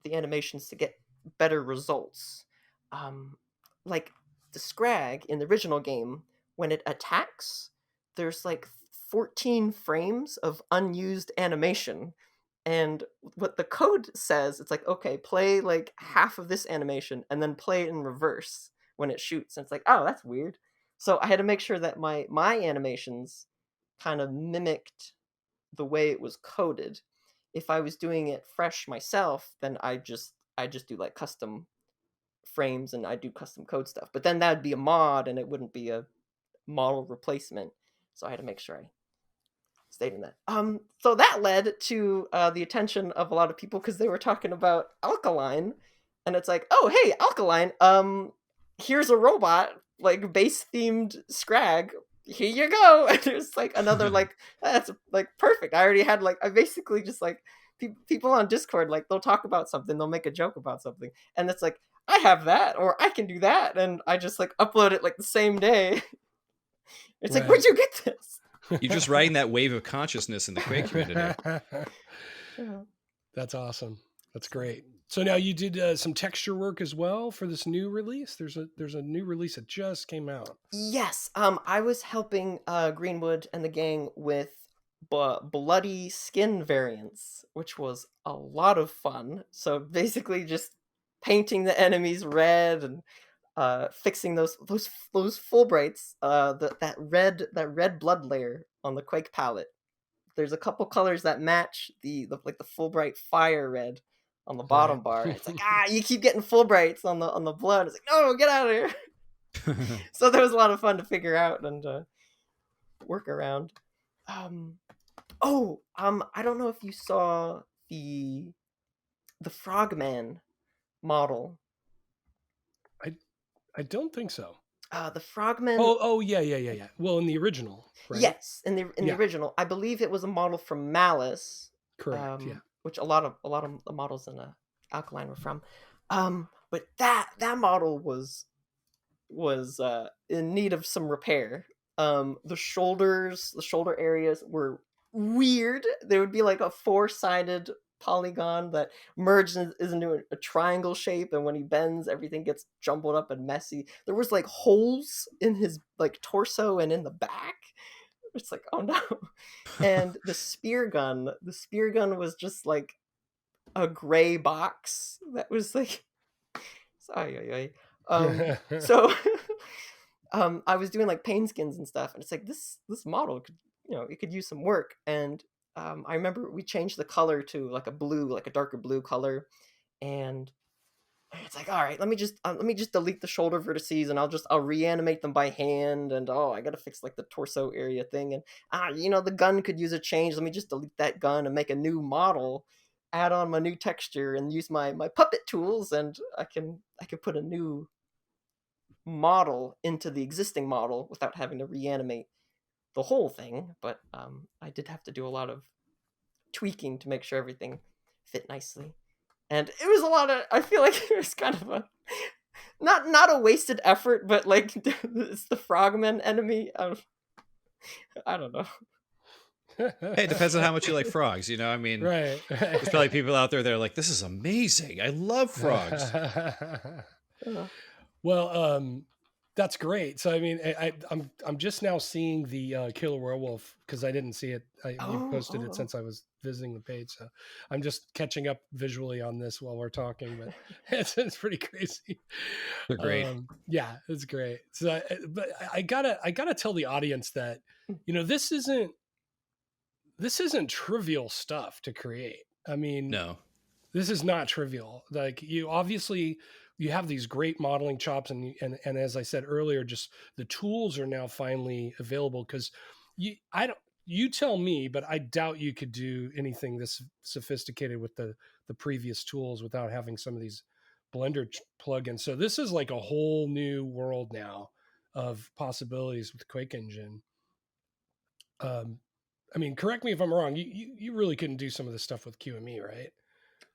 the animations to get better results. Um, like the Scrag in the original game, when it attacks, there's like 14 frames of unused animation. And what the code says, it's like, okay, play like half of this animation and then play it in reverse when it shoots. And it's like, oh, that's weird. So I had to make sure that my animations kind of mimicked the way it was coded. If I was doing it fresh myself, then I just do like custom frames, and I do custom code stuff. But then that'd be a mod, and it wouldn't be a model replacement. So I had to make sure I stayed in that. So that led to the attention of a lot of people, because they were talking about Alkaline, and it's like, oh hey, Alkaline, here's a robot like base themed Scrag. Here you go. And there's like another like, that's like perfect. I already had like, I basically just like people on Discord, like they'll talk about something, they'll make a joke about something, and it's like, I have that, or I can do that, and I just like upload it like the same day. It's like, where'd you get this? You're just riding that wave of consciousness in the Quake community. Yeah. That's awesome. That's great. So now you did some texture work as well for this new release. There's a new release that just came out. Yes. I was helping Greenwood and the gang with bloody skin variants, which was a lot of fun. So basically, just painting the enemies red, and fixing those Fulbrights, that red blood layer on the Quake palette. There's a couple colors that match the like the Fulbright fire red on the bottom bar. It's like, you keep getting Fulbrights on the blood. It's like, no, get out of here. So there was a lot of fun to figure out and work around. I don't know if you saw the Frogman model. I don't think so. The Frogman. Yeah. Well, in the original, right? Yes, in the original, I believe it was a model from Malice. Correct. Yeah. Which a lot of the models in Alkaline were from. But that model was was in need of some repair. The shoulder areas were weird. There would be like a 4-sided polygon that merged into a triangle shape, and when he bends, everything gets jumbled up and messy. There was like holes in his like torso and in the back. It's like, oh no. And the spear gun was just like a gray box that was like, sorry. So I was doing like paint skins and stuff, and it's like this model could, it could use some work. And I remember we changed the color to like a blue, like a darker blue color, and it's like, all right, let me just delete the shoulder vertices, and I'll reanimate them by hand. And I gotta fix like the torso area thing, and the gun could use a change. Let me just delete that gun and make a new model, add on my new texture, and use my puppet tools, and I can put a new model into the existing model without having to reanimate the whole thing. But I did have to do a lot of tweaking to make sure everything fit nicely. And it was a lot of, I feel like it was kind of a, not a wasted effort, but like, it's the frogman enemy. I don't know. Hey, it depends on how much you like frogs, I mean, right. There's probably people out there that are like, this is amazing. I love frogs. Well, that's great. So I mean, I'm just now seeing the Killer Werewolf because I didn't see it. You posted it since I was visiting the page, so I'm just catching up visually on this while we're talking. But it's pretty crazy. They're great. Yeah, it's great. So, but I gotta tell the audience that this isn't trivial stuff to create. I mean, no, this is not trivial. Like you have these great modeling chops, and as I said earlier, just the tools are now finally available. Because you tell me, but I doubt you could do anything this sophisticated with the previous tools without having some of these Blender plugins. So this is like a whole new world now of possibilities with the Quake engine. I mean, correct me if I'm wrong. You really couldn't do some of this stuff with QME, right?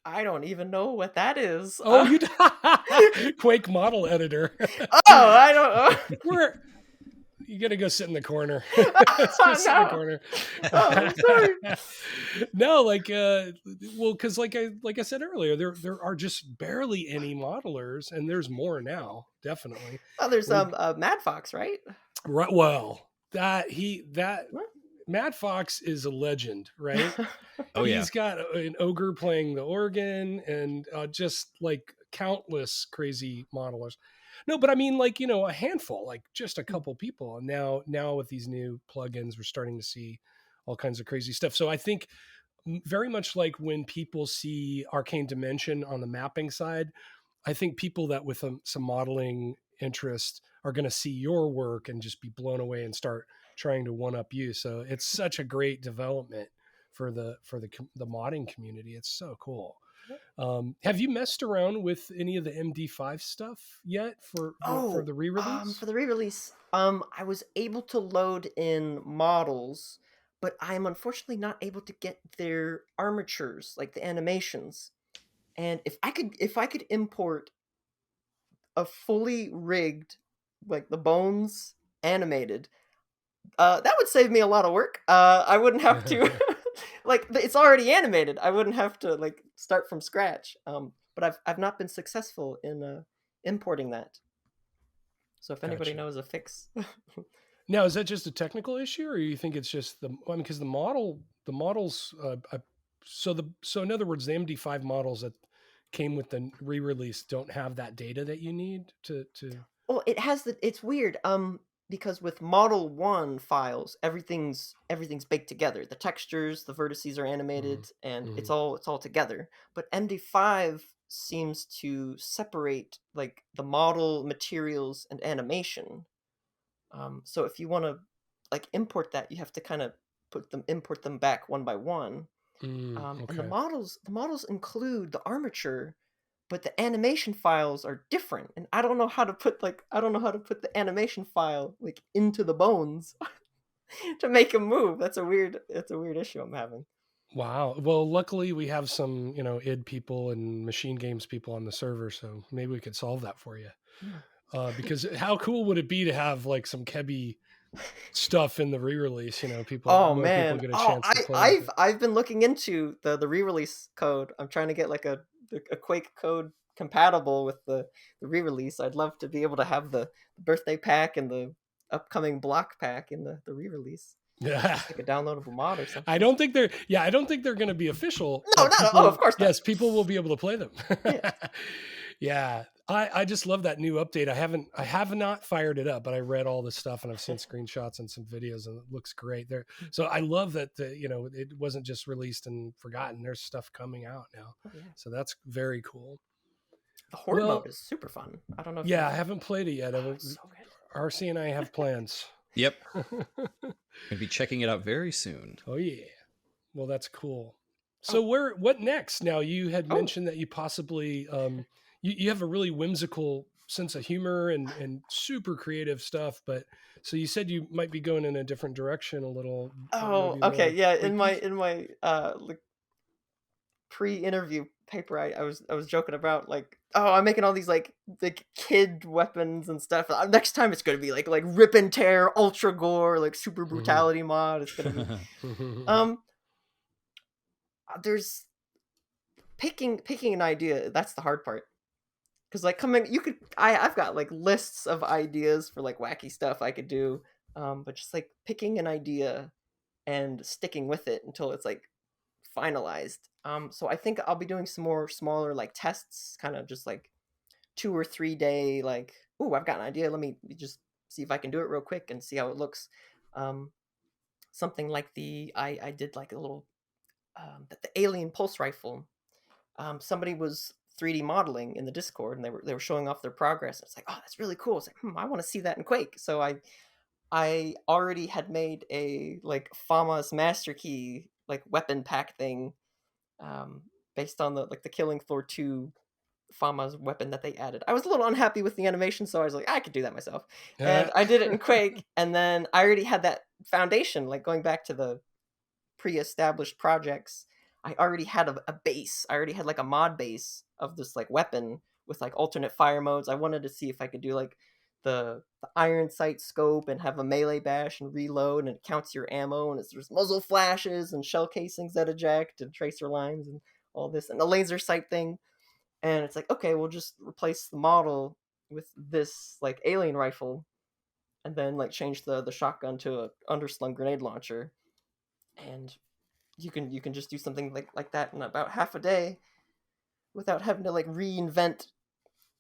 I don't even know what that is. Oh, you Quake model editor. I don't know. You gotta go sit in the corner. No. Sit in the corner. I'm sorry. No, because like I said earlier, there are just barely any modelers, and there's more now, definitely. Oh, there's Mad Fox, right? Right. Well, Mad Fox is a legend, right? Oh yeah. He's got an ogre playing the organ, and just like countless crazy modelers. No, but I mean, like, a handful, like just a couple people. And now with these new plugins, we're starting to see all kinds of crazy stuff. So I think very much like when people see Arcane Dimension on the mapping side, I think people that with some modeling interest are going to see your work and just be blown away and start trying to one up you. So it's such a great development for the modding community. It's so cool. Have you messed around with any of the MD5 stuff yet for the re-release? For the re-release, I was able to load in models, but I'm unfortunately not able to get their armatures, like the animations. And if I could import a fully rigged, like the bones animated, that would save me a lot of work. I wouldn't have to like, it's already animated. I wouldn't have to like start from scratch. But I've not been successful in importing that. So if anybody knows a fix. Now, is that just a technical issue, or you think it's just because the models, so in other words, the MD5 models that came with the re-release don't have that data that you need to. Well, it's weird. Because with Model 1 files, everything's baked together. The textures, the vertices are animated, and it's all together. But MD5 seems to separate like the model, materials, and animation. So if you want to like import that, you have to kind of import them back one by one. And the models include the armature, but the animation files are different, and I don't know how to put the animation file like into the bones to make them move. That's a weird issue I'm having. Wow. Well, luckily we have some, id people and machine games people on the server, so maybe we could solve that for you. Because how cool would it be to have like some Kebby stuff in the re-release? You know, Oh more people man. get a Oh, chance to play with it. I've been looking into the re-release code. I'm trying to get like a Quake code compatible with the re-release. I'd love to be able to have the Birthday-pak and the upcoming Block-pak in the re-release. Yeah. Like a downloadable mod or something. I don't think they're going to be official. No, but not oh, of course not. Yes, people will be able to play them. Yeah. Yeah. I just love that new update. I have not fired it up, but I read all the stuff and I've seen screenshots and some videos and it looks great there. So I love that it wasn't just released and forgotten. There's stuff coming out now. Oh, yeah. So that's very cool. The horde mode is super fun. I don't know if I haven't played it yet. so good. RC and I have plans. Yep. Gonna be checking it out very soon. Oh yeah. Well, that's cool. So what next? Now you had mentioned that you possibly you have a really whimsical sense of humor and super creative stuff, but so you said you might be going in a different direction a little. Oh, okay. Yeah, in my like pre-interview paper I was joking about like, oh, I'm making all these like kid weapons and stuff. Next time it's going to be like rip and tear, ultra gore, like super brutality mod. It's going to be there's picking an idea. That's the hard part. Cuz like I've got like lists of ideas for like wacky stuff I could do. But just like picking an idea and sticking with it until it's like finalized. So I think I'll be doing some more smaller like tests, kind of just like 2 or 3 day like, oh, I've got an idea. Let me just see if I can do it real quick and see how it looks. Something like I did like a little the alien pulse rifle. Somebody was 3D modeling in the Discord and they were showing off their progress. It's like, oh, that's really cool. It's like, I want to see that in Quake. So I already had made a like FAMA's master key like weapon pack thing based on the Killing Floor 2 FAMA's weapon that they added. I was a little unhappy with the animation, so I was like, I could do that myself. And I did it in Quake, and then I already had that foundation, like going back to the pre-established projects. I already had a base. I already had like a mod base of this like weapon with like alternate fire modes. I wanted to see if I could do like the iron sight scope and have a melee bash and reload, and it counts your ammo, and there's muzzle flashes and shell casings that eject and tracer lines and all this, and a laser sight thing. And it's like, okay, we'll just replace the model with this like alien rifle and then like change the shotgun to a underslung grenade launcher, and you can just do something like that in about half a day without having to like reinvent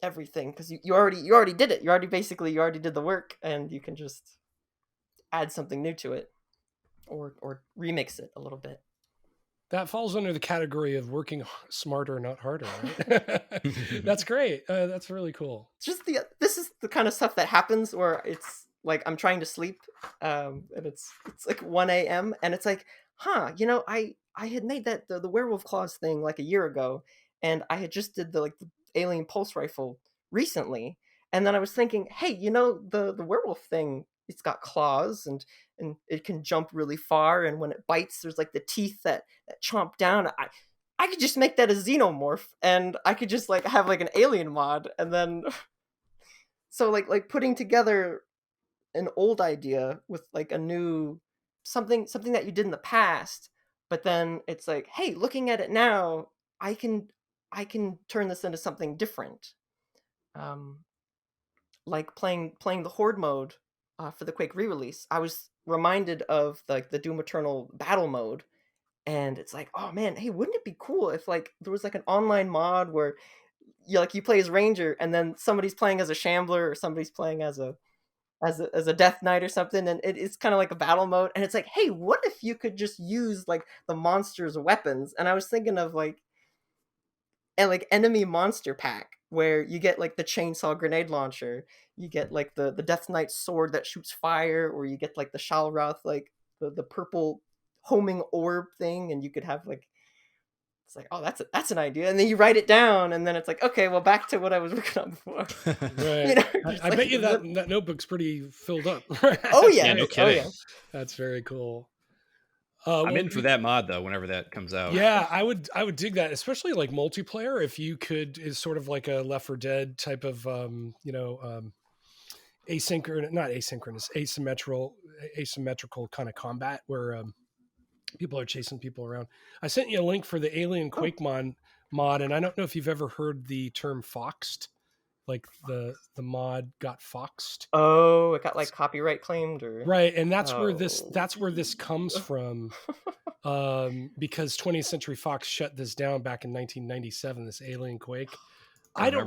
everything, because you already did it. You already did the work, and you can just add something new to it or remix it a little bit. That falls under the category of working smarter, not harder, right? That's great. That's really cool. Just this is the kind of stuff that happens where it's like I'm trying to sleep, and it's like 1 a.m. and it's like, I had made that the werewolf claws thing like a year ago, and I had just did the alien pulse rifle recently, and then I was thinking, hey, the werewolf thing, it's got claws and it can jump really far, and when it bites there's like the teeth that chomp down. I could just make that a xenomorph, and I could just like have like an alien mod, and then so like putting together an old idea with like a new something that you did in the past, but then it's like, hey, looking at it now, I can turn this into something different. Like playing the horde mode for the Quake Re-Release, I was reminded of like the Doom Eternal battle mode, and it's like, oh man, hey, wouldn't it be cool if like there was like an online mod where you play as Ranger, and then somebody's playing as a Shambler, or somebody's playing as a Death Knight or something, and it's kind of like a battle mode, and it's like, hey, what if you could just use like the monsters' weapons? And I was thinking of like enemy monster pack, where you get like the chainsaw grenade launcher, you get like the Death Knight sword that shoots fire, or you get like the Shalroth, like the purple homing orb thing, and you could have like, it's like, oh, that's an idea, and then you write it down, and then it's like, okay, well, back to what I was working on before. Right. I bet you that notebook's pretty filled up. Oh yeah, no kidding. Oh, yeah. That's very cool. I'm in for that mod though. Whenever that comes out. Yeah, I would dig that, especially like multiplayer. If you could, is sort of like a Left 4 Dead type of asynchronous, not asynchronous, asymmetrical kind of combat where people are chasing people around. I sent you a link for the Alien Quake mod, and I don't know if you've ever heard the term foxed. Like the mod got foxed. Oh, it got like copyright claimed, or right, and that's where this comes from. Because 20th Century Fox shut this down back in 1997. This Alien Quake. I don't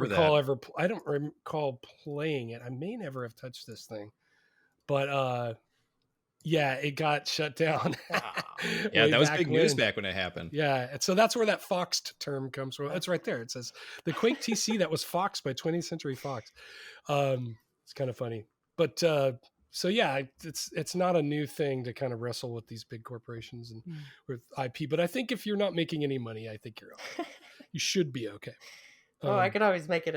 recall playing it. I may never have touched this thing, but yeah, it got shut down. Yeah, that was big news back when it happened. Yeah, and so that's where that foxed term comes from. It's right there. It says the Quake TC that was foxed by 20th Century Fox. It's kind of funny, but so yeah, it's not a new thing to kind of wrestle with these big corporations and with IP. But I think if you're not making any money, I think you're okay. You should be okay. I could always make it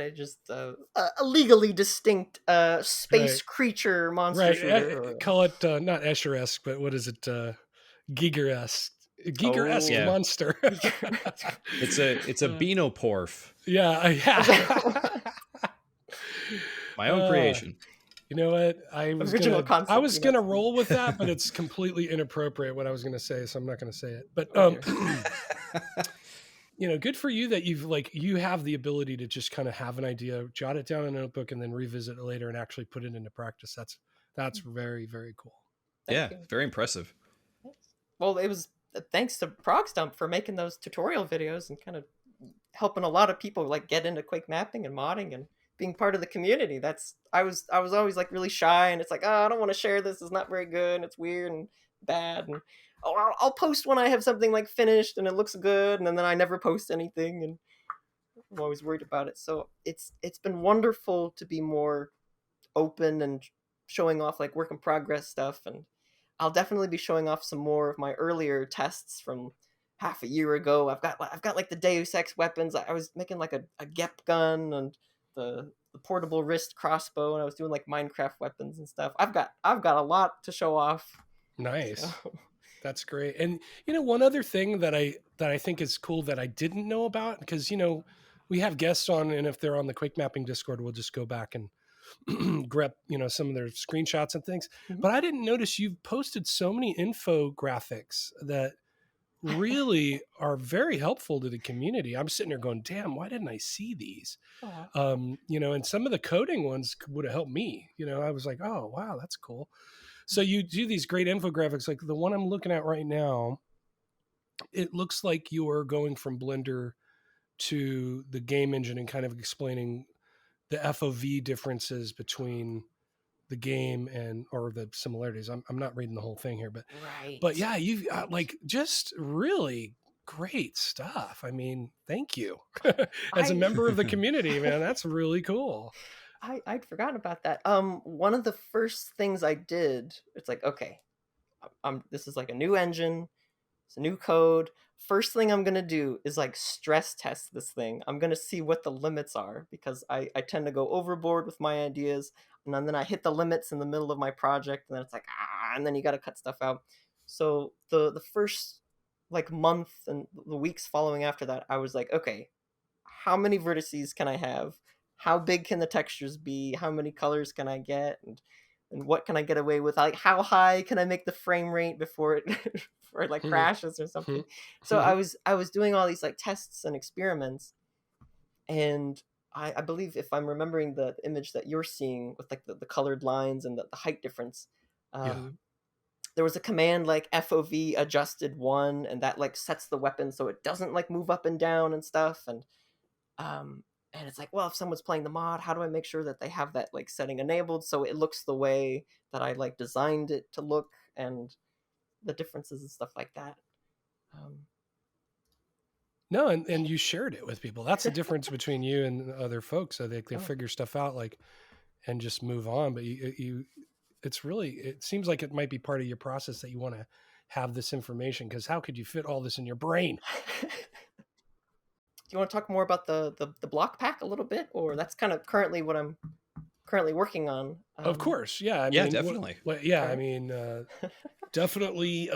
a legally distinct space creature monster shooter. Call it not Escher-esque, but what is it? Giger-esque. Giger-esque monster. It's a Beanoporf. Yeah. My own creation. You know what? I was gonna roll with that, but it's completely inappropriate what I was gonna say, so I'm not gonna say it. But good for you that you have the ability to just kind of have an idea, jot it down in a notebook, and then revisit it later and actually put it into practice. That's very, very cool. Thank you. Very impressive. Well, it was thanks to Progstump for making those tutorial videos and kind of helping a lot of people like get into Quake mapping and modding and being part of the community. I was always like really shy, and it's like, oh, I don't want to share this. It's not very good, and it's weird and bad, and I'll post when I have something like finished and it looks good, and then I never post anything, and I'm always worried about it. So it's been wonderful to be more open and showing off like work in progress stuff, and I'll definitely be showing off some more of my earlier tests from half a year ago. I've got like the Deus Ex weapons. I was making like a Gep gun and the portable wrist crossbow, and I was doing like Minecraft weapons and stuff. I've got a lot to show off. Nice. So. That's great. And one other thing that I think is cool that I didn't know about, because we have guests on, and if they're on the Quake Mapping Discord, we'll just go back and grep some of their screenshots and things. Mm-hmm. But I didn't notice you've posted so many infographics that really are very helpful to the community. I'm sitting there going, damn, why didn't I see these? And some of the coding ones would have helped me. I was like, oh wow, that's cool. So you do these great infographics, like the one I'm looking at right now. It looks like you are going from Blender to the game engine and kind of explaining the FOV differences between the game or the similarities. I'm not reading the whole thing here, but yeah, you've like just really great stuff. I mean, thank you. As a member of the community, man, that's really cool. I'd forgotten about that. One of the first things I did, it's like, okay, this is like a new engine, it's a new code. First thing I'm going to do is like stress test this thing. I'm going to see what the limits are, because I tend to go overboard with my ideas, and then I hit the limits in the middle of my project, and then it's like, and then you got to cut stuff out. So the first like month and the weeks following after that, I was like, okay, how many vertices can I have? How big can the textures be? How many colors can I get? And what can I get away with? Like, how high can I make the frame rate before it like crashes or something? So I was doing all these like tests and experiments, and I believe, if I'm remembering the image that you're seeing with like the colored lines and the height difference, there was a command like FOV adjusted 1, and that like sets the weapon so it doesn't like move up and down and stuff. And it's like, well, if someone's playing the mod, how do I make sure that they have that like setting enabled so it looks the way that I like designed it to look, and the differences and stuff like that. No, and you shared it with people. That's the difference between you and other folks. So they figure stuff out and just move on. But it seems like it might be part of your process that you want to have this information, because how could you fit all this in your brain? Do you want to talk more about the Block-pak a little bit, or that's kind of currently what I'm currently working on? Of course, yeah. Definitely. I mean, definitely.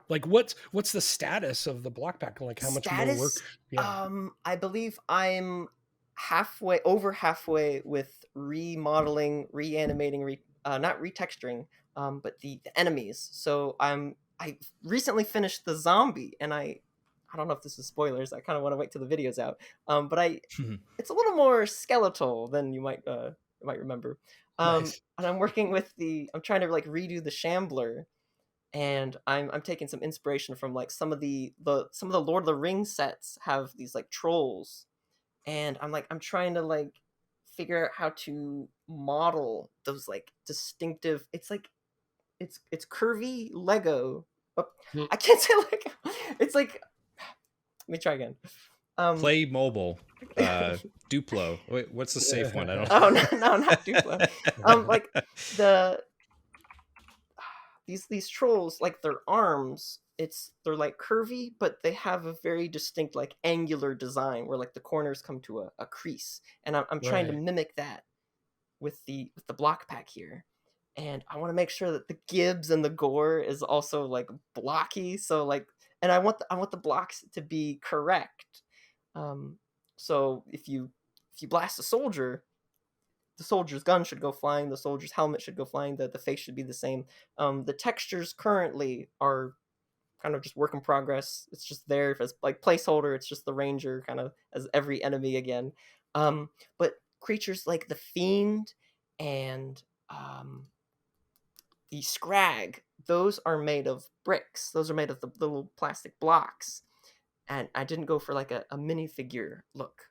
Like what's the status of the Block-pak? Like how much more work? Yeah. I believe I'm over halfway with remodeling, reanimating, not retexturing, but the enemies. So I recently finished the zombie, and I don't know if this is spoilers. I kind of want to wait till the video's out. But it's a little more skeletal than you might remember. Nice. And I'm working with I'm trying to like redo the Shambler, and I'm taking some inspiration from like some of the Lord of the Rings sets have these like trolls, and I'm trying to like figure out how to model those like distinctive. It's like it's curvy Lego. Oh, I can't say like it's like. Let me try again. Play mobile, Duplo. Wait, what's the safe one? I don't. Oh no, not Duplo. Like these trolls, like their arms, they're like curvy, but they have a very distinct like angular design where like the corners come to a crease, and I'm trying to mimic that with the Block-pak here. And I want to make sure that the gibs and the gore is also like blocky. So like, and I want the blocks to be correct. So if you blast a soldier, the soldier's gun should go flying. The soldier's helmet should go flying. The face should be the same. The textures currently are kind of just work in progress. It's just there as like placeholder. It's just the ranger kind of as every enemy again. But creatures like the fiend and the scrag, those are made of bricks. Those are made of the little plastic blocks. And I didn't go for like a minifigure look.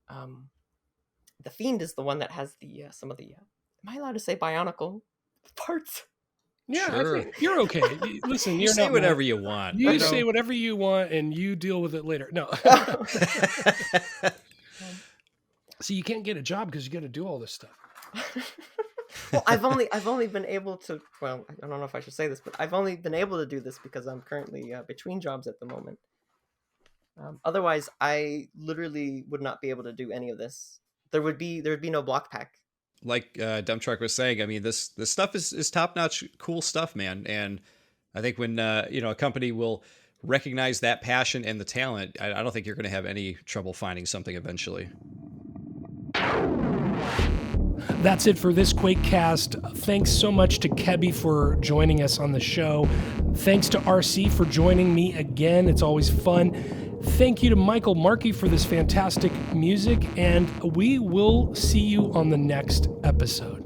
The fiend is the one that has the some of the am I allowed to say bionicle parts? Yeah, Sure. I think you're okay. Listen, You say whatever you want. You say whatever you want, and you deal with it later. No. So you can't get a job because you got to do all this stuff. Well, I've only been able to. Well, I don't know if I should say this, but I've only been able to do this because I'm currently between jobs at the moment. Otherwise, I literally would not be able to do any of this. There would be no Block-pak. Like Dump Truck was saying, I mean, this stuff is top notch, cool stuff, man. And I think when a company will recognize that passion and the talent, I don't think you're going to have any trouble finding something eventually. That's it for this Quakecast. Thanks so much to Kebby for joining us on the show. Thanks to RC for joining me again. It's always fun. Thank you to Michael Markey for this fantastic music, and we will see you on the next episode.